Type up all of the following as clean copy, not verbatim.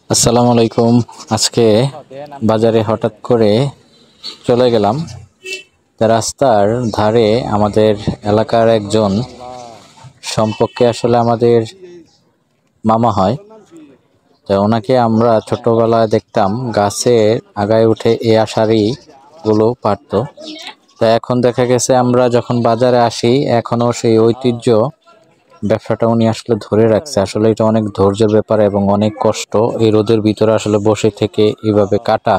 আসসালামু আলাইকুম। আজকে বাজারে হঠাৎ করে চলে গেলাম। রাস্তার ধারে আমাদের এলাকার একজন সম্পর্কে আসলে আমাদের মামা হয়। তো ওনাকে আমরা ছোটবেলায় দেখতাম গাছের আগায় উঠে এই আষাঢ়িগুলো পারতো। তো এখন দেখা গেছে আমরা যখন বাজারে আসি এখনো সেই ঐতিহ্য ব্যবসাটা উনি আসলে ধরে রাখছে। আসলে এটা অনেক ধৈর্যের ব্যাপার এবং অনেক কষ্ট। এই রোদের ভিতরে আসলে বসে থেকে এইভাবে কাটা,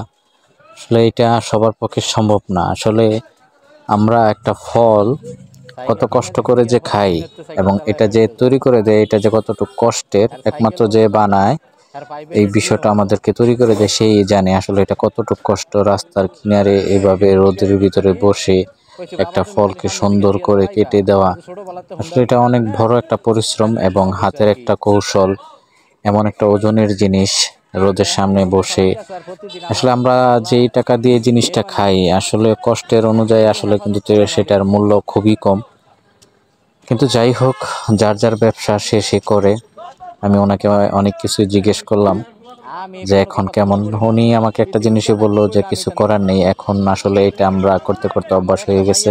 আসলে এটা সবার পক্ষে সম্ভব না। আসলে আমরা একটা ফল কত কষ্ট করে যে খাই এবং এটা যে তৈরি করে দেয়, এটা যে কতটুকু কষ্টের, একমাত্র যে বানায় এই বিষয়টা আমাদেরকে তৈরি করে দেয় সেই জানে আসলে এটা কতটুকু কষ্ট। রাস্তার কিনারে এভাবে রোদের ভিতরে বসে একটা ফলকে সুন্দর করে কেটে দেওয়া, আসলে এটা অনেক বড় একটা পরিশ্রম এবং হাতের একটা কৌশল। এমন একটা ওজনের জিনিস রোদের সামনে বসে, আসলে আমরা যেই টাকা দিয়ে জিনিসটা খাই আসলে কষ্টের অনুযায়ী আসলে কিন্তু সেটার মূল্য খুবই কম। কিন্তু যাই হোক, যার যার ব্যবসা সে করে। আমি ওনাকে অনেক কিছু জিজ্ঞেস করলাম যে এখন কেমন। উনি আমাকে একটা জিনিসই বললো যে কিছু করার নেই, এখন আসলে এটা আমরা করতে করতে অভ্যাস হয়ে গেছে।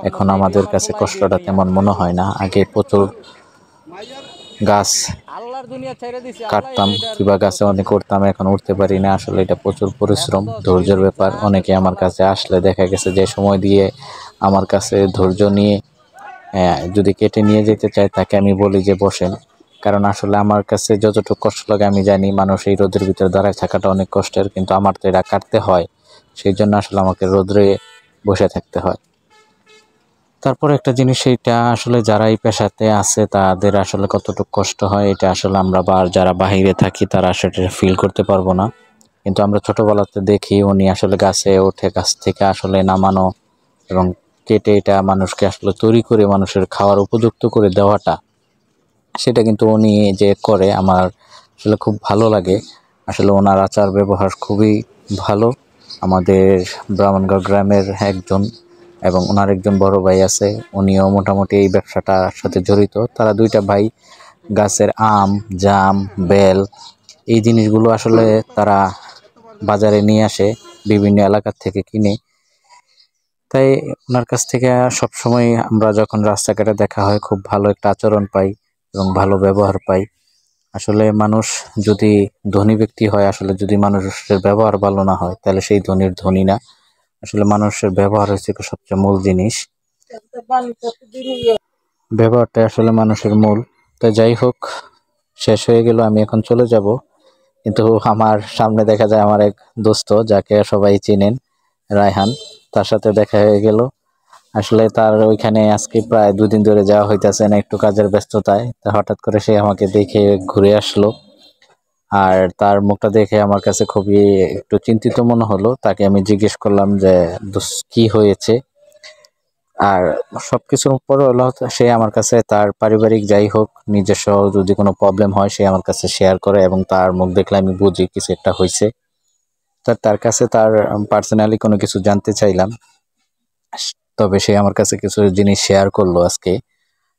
এখন আমাদের কাছে কষ্টটা তেমন মনে হয় না। আগে প্রচুর গাছ কাটতাম কিংবা গাছে অনেক উঠতাম, এখন উঠতে পারি না। আসলে এটা প্রচুর পরিশ্রম, ধৈর্যের ব্যাপার। অনেকে আমার কাছে আসলে দেখা গেছে যে সময় দিয়ে আমার কাছে ধৈর্য নিয়ে যদি কেটে নিয়ে যেতে চায় তাকে আমি বলি যে বসেন। কারণ আসলে আমার কাছে যতটুকু কষ্ট লাগে আমি জানি, মানুষ এই রোদের ভিতরে দাঁড়ায় থাকাটা অনেক কষ্টের, কিন্তু আমার তো এটা কাটতে হয়। সেই জন্য আসলে আমাকে রোদ্রে বসে থাকতে হয়। তারপর একটা জিনিস, এইটা আসলে যারা এই পেশাতে আছে তাদের আসলে কতটুকু কষ্ট হয় এটা আসলে আমরা যারা বাহিরে থাকি তারা সেটা ফিল করতে পারবো না। কিন্তু আমরা ছোটবেলাতে দেখি উনি আসলে গাছে ওঠে, গাছ থেকে আসলে নামানো এবং কেটে এটা মানুষকে আসলে তৈরি করে মানুষের খাওয়ার উপযুক্ত করে দেওয়াটা, সেটা কিন্তু উনি যে করে আমার আসলে খুব ভালো লাগে। আসলে ওনার আচার ব্যবহার খুবই ভালো। আমাদের ব্রাহ্মণগড় গ্রামের একজন এবং ওনার একজন বড় ভাই আছে, উনিও মোটামুটি এই ব্যবসাটার সাথে জড়িত। তারা দুইটা ভাই গাছের আম, জাম, বেল এই জিনিসগুলো আসলে তারা বাজারে নিয়ে আসে বিভিন্ন এলাকার থেকে কিনে। তাই ওনার কাছ থেকে সবসময় আমরা যখন রাস্তাঘাটে দেখা হয় খুব ভালো একটা আচরণ পাই এবং ভালো ব্যবহার পাই। আসলে মানুষ যদি ধনী ব্যক্তি হয়, আসলে যদি মানুষের ব্যবহার ভালো না হয় তাহলে সেই ধনীর ধনী না। আসলে মানুষের ব্যবহার হচ্ছে সবচেয়ে মূল জিনিস, ব্যবহারটা আসলে মানুষের মূল। তো যাই হোক, শেষ হয়ে গেল, আমি এখন চলে যাব। কিন্তু আমার সামনে দেখা যায় আমার এক দোস্ত যাকে সবাই চিনেন, রায়হান, তার সাথে দেখা হয়ে গেল। আসলে তার ওইখানে আজকে প্রায় 2 দিন ধরে যাওয়া হইতেছে না, একটু কাজের ব্যস্ততায়। তা হঠাৎ করে সে আমাকে দেখে ঘুরে আসলো, আর তার মুখটা দেখে আমার কাছে খুবই একটু চিন্তিত মনে হলো। তাকে আমি জিজ্ঞেস করলাম যে কি হয়েছে। আর সবকিছুর উপরে হলো সে আমার কাছে তার পারিবারিক যাই হোক নিজস্ব যদি কোনো প্রবলেম হয় সে আমার কাছে শেয়ার করে এবং তার মুখ দেখলে আমি বুঝি কিছু একটা হয়েছে। তার কাছে তার পার্সোনালি কোনো কিছু জানতে চাইলাম, তবে সে আমার কাছে কিছু জিনিস শেয়ার করলো আজকে।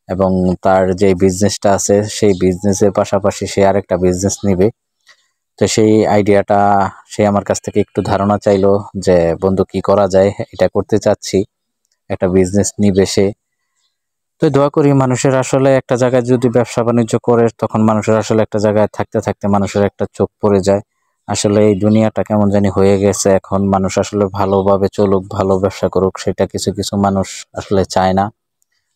এবং তার যে বিজনেসটা আছে সেই বিজনেসের পাশাপাশি সে আরেকটা বিজনেস নিবে। তো সেই আইডিয়াটা সে আমার কাছ থেকে একটু ধারণা চাইলো যে বন্ধু কি করা যায়, এটা করতে চাচ্ছি, একটা বিজনেস নিবে সে। তো দোয়া করি মানুষের আসলে একটা জায়গায় যদি ব্যবসা বাণিজ্য করে তখন মানুষের আসলে একটা জায়গায় থাকতে থাকতে মানুষের একটা চোখ পড়ে যায়। আসলে এই দুনিয়াটা কেমন জানি হয়ে গেছে, এখন মানুষ আসলে ভালোভাবে চলুক, ভালো ব্যবসা করুক, সেটা কিছু কিছু মানুষ আসলে চায় না।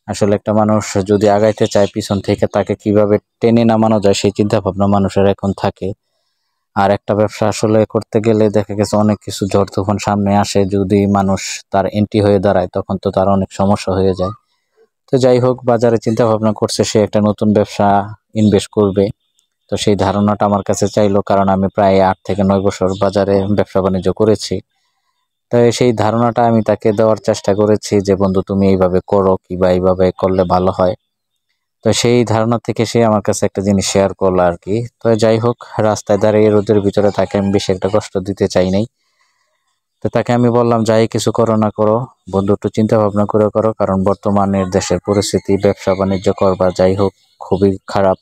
আসলে একটা মানুষ যদি আগাইতে চায় পিছন থেকে তাকে কিভাবে টেনে নামানো যায় সেই চিন্তা ভাবনা মানুষের এখন থাকে। আর একটা ব্যবসা আসলে করতে গেলে দেখা গেছে অনেক কিছু ঝড় তুফান সামনে আসে, যদি মানুষ তার এন্ট্রি হয়ে দাঁড়ায় তখন তো তার অনেক সমস্যা হয়ে যায়। তো যাই হোক, বাজারে চিন্তা ভাবনা করছে সে একটা নতুন ব্যবসা ইনভেস্ট করবে। তো সেই ধারণাটা আমার কাছে চাইলো, কারণ আমি প্রায় 8 থেকে 9 বছর বাজারে ব্যবসা বাণিজ্য করেছি। তাই সেই ধারণাটা আমি তাকে দেওয়ার চেষ্টা করেছি যে বন্ধু তুমি এইভাবে করো কিংবা এইভাবে করলে ভালো হয়। তো সেই ধারণা থেকে সে আমার কাছে একটা জিনিস শেয়ার করলো আর কি। তো যাই হোক, রাস্তায় দাঁড়িয়ে রোদের ভিতরে তাকে আমি বেশি একটা কষ্ট দিতে চাই নাই। তো তাকে আমি বললাম যাই কিছু করো না করো বন্ধু একটু চিন্তা ভাবনা করে করো, কারণ বর্তমানের দেশের পরিস্থিতি ব্যবসা বাণিজ্য করবা যাই হোক খুবই খারাপ।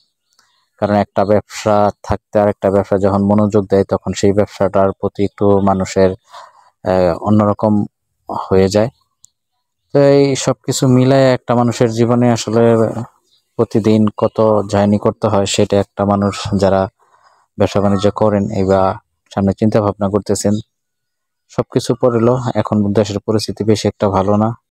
কারণ একটা ব্যবসা থাকতে আর একটা ব্যবসা যখন মনোযোগ দেয় তখন সেই ব্যবসাটার প্রতি একটু মানুষের অন্যরকম হয়ে যায়। তো এই সব কিছু মিলায় একটা মানুষের জীবনে আসলে প্রতিদিন কত জার্নি করতে হয় সেটা একটা মানুষ যারা ব্যবসা বাণিজ্য করেন বা সামনে চিন্তা ভাবনা করতেছেন, সবকিছু পড়লো এখন দেশের পরিস্থিতি বেশি একটা ভালো না।